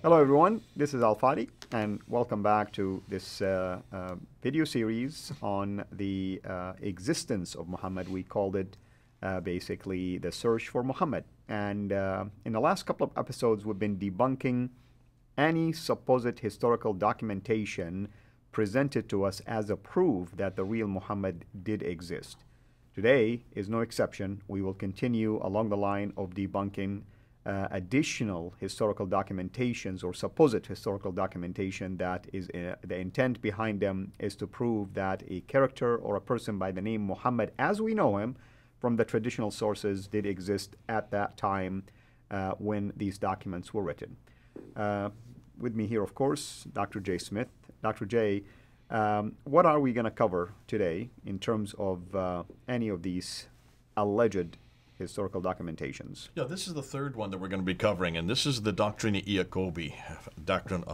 Hello everyone, this is Fadi and welcome back to this video series on the existence of Muhammad. We called it basically the search for Muhammad, and in the last couple of episodes we've been debunking any supposed historical documentation presented to us as a proof that the real Muhammad did exist. Today is no exception. We will continue along the line of debunking additional historical documentations or supposed historical documentation that is the intent behind them is to prove that a character or a person by the name Muhammad as we know him from the traditional sources did exist at that time when these documents were written. With me here, of course, Dr. J. Smith. Dr. J, what are we going to cover today in terms of any of these alleged historical documentations? Yeah, this is the third one that we're going to be covering, and this is the Doctrine of Ikobi, the Doctrine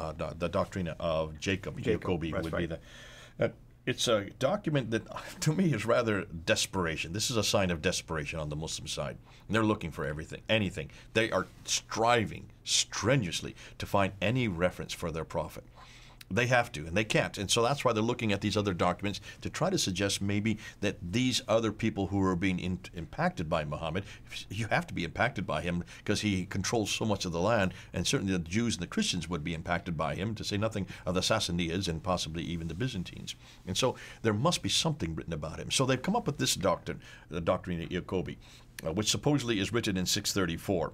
of Iacobi would right. be the. It's a document that, to me, is rather desperation. This is a sign of desperation on the Muslim side. And they're looking for everything, anything. They are striving strenuously to find any reference for their prophet. They have to, and they can't. And so that's why they're looking at these other documents to try to suggest maybe that these other people who are being impacted by Muhammad, you have to be impacted by him because he controls so much of the land, and certainly the Jews and the Christians would be impacted by him, to say nothing of the Sassanids and possibly even the Byzantines. And so there must be something written about him. So they've come up with this doctrine, the Doctrine of Iacobi, which supposedly is written in 634.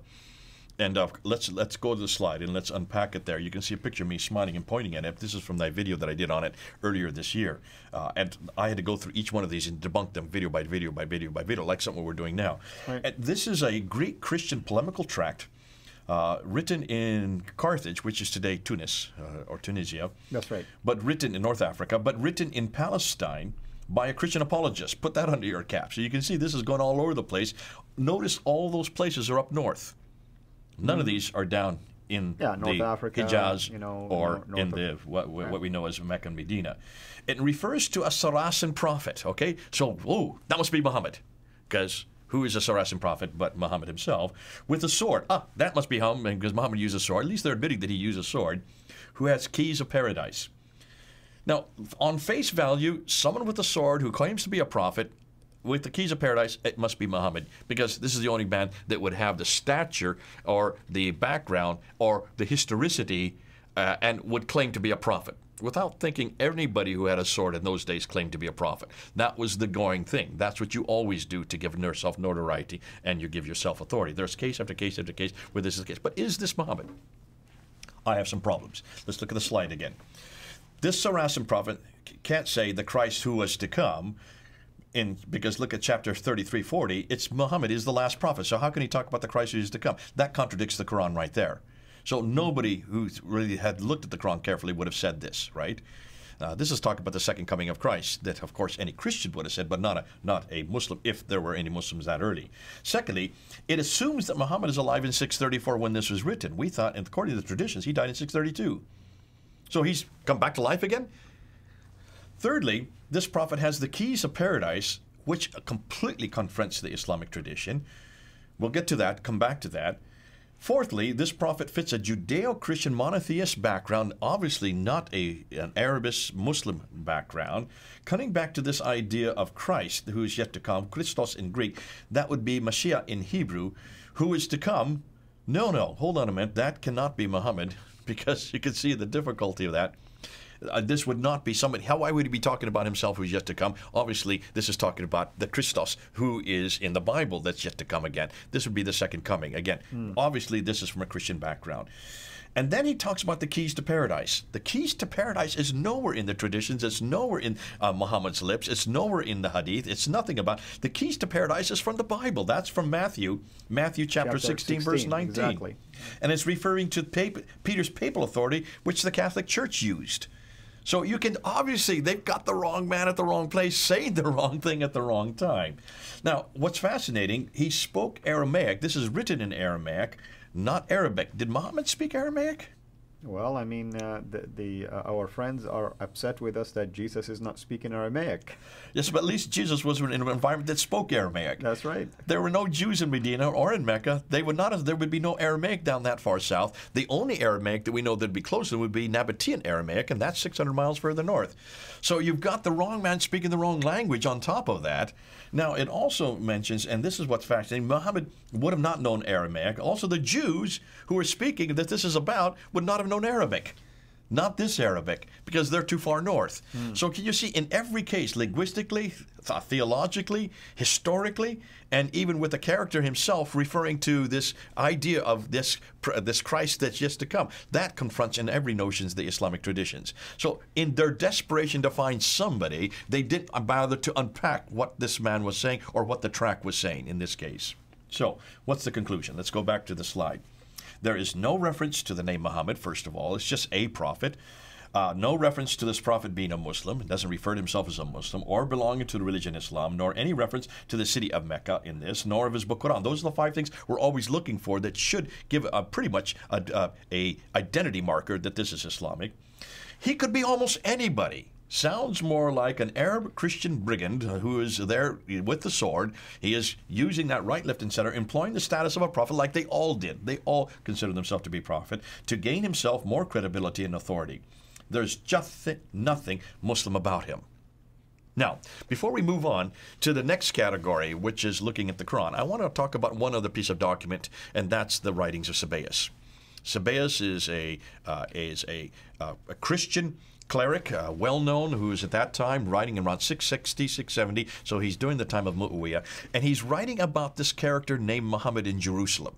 And let's go to the slide and let's unpack it there. You can see a picture of me smiling and pointing at it. This is from that video that I did on it earlier this year. And I had to go through each one of these and debunk them video by video by video by video, like something we're doing now. Right. And this is a Greek Christian polemical tract written in Carthage, which is today Tunis or Tunisia. That's right. But written in North Africa, but written in Palestine by a Christian apologist. Put that under your cap. So you can see this is going all over the place. Notice all those places are up north. None of these are down in North the Africa, Hijaz or in the what we know as Mecca and Medina. It refers to a Saracen prophet, okay? So, that must be Muhammad, because who is a Saracen prophet but Muhammad himself, with a sword? That must be him, because Muhammad used a sword. At least they're admitting that he used a sword, who has keys of paradise. Now, on face value, someone with a sword who claims to be a prophet with the keys of paradise, it must be Muhammad, because this is the only man that would have the stature or the background or the historicity and would claim to be a prophet. Without thinking, anybody who had a sword in those days claimed to be a prophet. That was the going thing. That's what you always do to give yourself notoriety, and you give yourself authority. There's case after case after case where this is the case. But is this Muhammad? I have some problems. Let's look at the slide again. This Saracen prophet can't say the Christ who was to come, because look at chapter 33:40, it's Muhammad is the last prophet. So how can he talk about the Christ who is to come? That contradicts the Quran right there. So nobody who really had looked at the Quran carefully would have said this, right? This is talking about the second coming of Christ, that of course any Christian would have said, but not a Muslim, if there were any Muslims that early. Secondly, it assumes that Muhammad is alive in 634 when this was written. We thought, and according to the traditions, he died in 632. So he's come back to life again? Thirdly, this prophet has the keys of paradise, which completely confronts the Islamic tradition. We'll get to that, come back to that. Fourthly, this prophet fits a Judeo-Christian monotheist background, obviously not an Arabist Muslim background. Coming back to this idea of Christ, who is yet to come, Christos in Greek, that would be Mashiach in Hebrew, who is to come. No, hold on a minute, that cannot be Muhammad, because you can see the difficulty of that. This would not be somebody. Why would he be talking about himself who's yet to come? Obviously, this is talking about the Christos who is in the Bible that's yet to come again. This would be the second coming. Again, obviously, this is from a Christian background. And then he talks about the keys to paradise. The keys to paradise is nowhere in the traditions. It's nowhere in Muhammad's lips. It's nowhere in the hadith. It's nothing about. The keys to paradise is from the Bible. That's from Matthew chapter 16, verse 19. Exactly. And it's referring to Peter's papal authority, which the Catholic Church used. So you can, obviously, they've got the wrong man at the wrong place, saying the wrong thing at the wrong time. Now, what's fascinating, he spoke Aramaic. This is written in Aramaic, not Arabic. Did Muhammad speak Aramaic? Well, I mean, our friends are upset with us that Jesus is not speaking Aramaic. Yes, but at least Jesus was in an environment that spoke Aramaic. That's right. There were no Jews in Medina or in Mecca. There would be no Aramaic down that far south. The only Aramaic that we know that would be closer would be Nabatean Aramaic, and that's 600 miles further north. So you've got the wrong man speaking the wrong language on top of that. Now, it also mentions, and this is what's fascinating, Muhammad would have not known Aramaic. Also, the Jews who are speaking that this is about would not have known Arabic. Not this Arabic, because they're too far north. So can you see, in every case, linguistically, theologically, historically, and even with the character himself referring to this idea of this Christ that's yet to come, that confronts in every notion the Islamic traditions. So in their desperation to find somebody, they didn't bother to unpack what this man was saying or what the track was saying in this case. So what's the conclusion? Let's go back to the slide. There is no reference to the name Muhammad, first of all. It's just a prophet. No reference to this prophet being a Muslim. It doesn't refer to himself as a Muslim or belonging to the religion Islam, nor any reference to the city of Mecca in this, nor of his book Quran. Those are the 5 things we're always looking for that should give pretty much a identity marker that this is Islamic. He could be almost anybody. Sounds more like an Arab Christian brigand who is there with the sword. He is using that right, left, and center, employing the status of a prophet like they all did. They all consider themselves to be prophet to gain himself more credibility and authority. There's just nothing Muslim about him. Now, before we move on to the next category, which is looking at the Quran, I want to talk about one other piece of document, and that's the writings of Sabaeus. Sabaeus is a Christian cleric, well-known, who is at that time writing around 660, 670, so he's during the time of Muawiyah, and he's writing about this character named Muhammad in Jerusalem.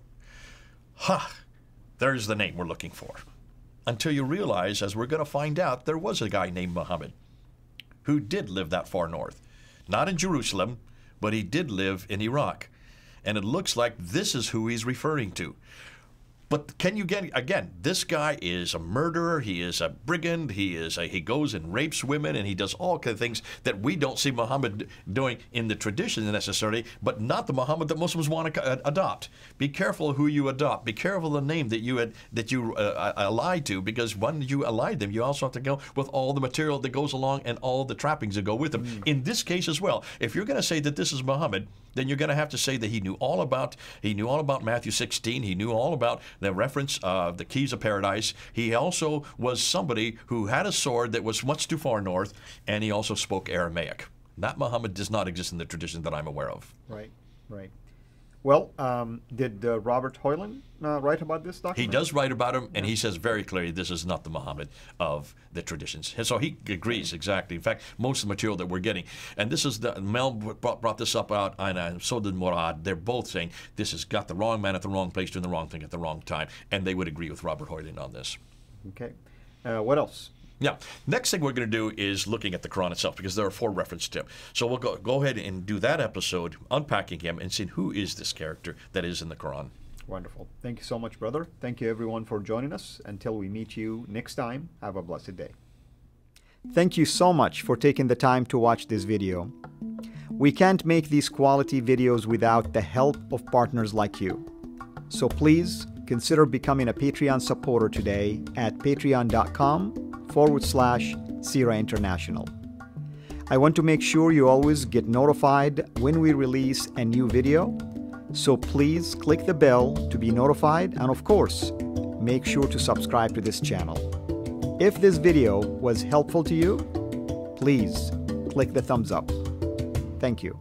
There's the name we're looking for. Until you realize, as we're going to find out, there was a guy named Muhammad who did live that far north. Not in Jerusalem, but he did live in Iraq. And it looks like this is who he's referring to. But can you get, again, this guy is a murderer, he is a brigand, he goes and rapes women, and he does all kinds of things that we don't see Muhammad doing in the tradition necessarily, but not the Muhammad that Muslims want to adopt. Be careful who you adopt. Be careful of the name that you ally to, because when you ally them, you also have to go with all the material that goes along and all the trappings that go with them. In this case as well, if you're going to say that this is Muhammad, then you're going to have to say that he knew all about Matthew 16. He knew all about the reference of the keys of paradise. He also was somebody who had a sword that was much too far north, and he also spoke Aramaic. That Muhammad does not exist in the tradition that I'm aware of. Right, right. Well, did Robert Hoyland write about this document? He does write about him, and he says very clearly this is not the Muhammad of the traditions. And so he agrees exactly. In fact, most of the material that we're getting, and this is Mel brought this up out, and so did Murad. They're both saying this has got the wrong man at the wrong place doing the wrong thing at the wrong time, and they would agree with Robert Hoyland on this. Okay. What else? Now, next thing we're going to do is looking at the Quran itself, because there are 4 references to him. So we'll go ahead and do that episode, unpacking him and seeing who is this character that is in the Quran. Wonderful. Thank you so much, brother. Thank you, everyone, for joining us. Until we meet you next time, have a blessed day. Thank you so much for taking the time to watch this video. We can't make these quality videos without the help of partners like you. So please consider becoming a Patreon supporter today at patreon.com/CIRA International. I want to make sure you always get notified when we release a new video, so please click the bell to be notified, and of course, make sure to subscribe to this channel. If this video was helpful to you, please click the thumbs up. Thank you.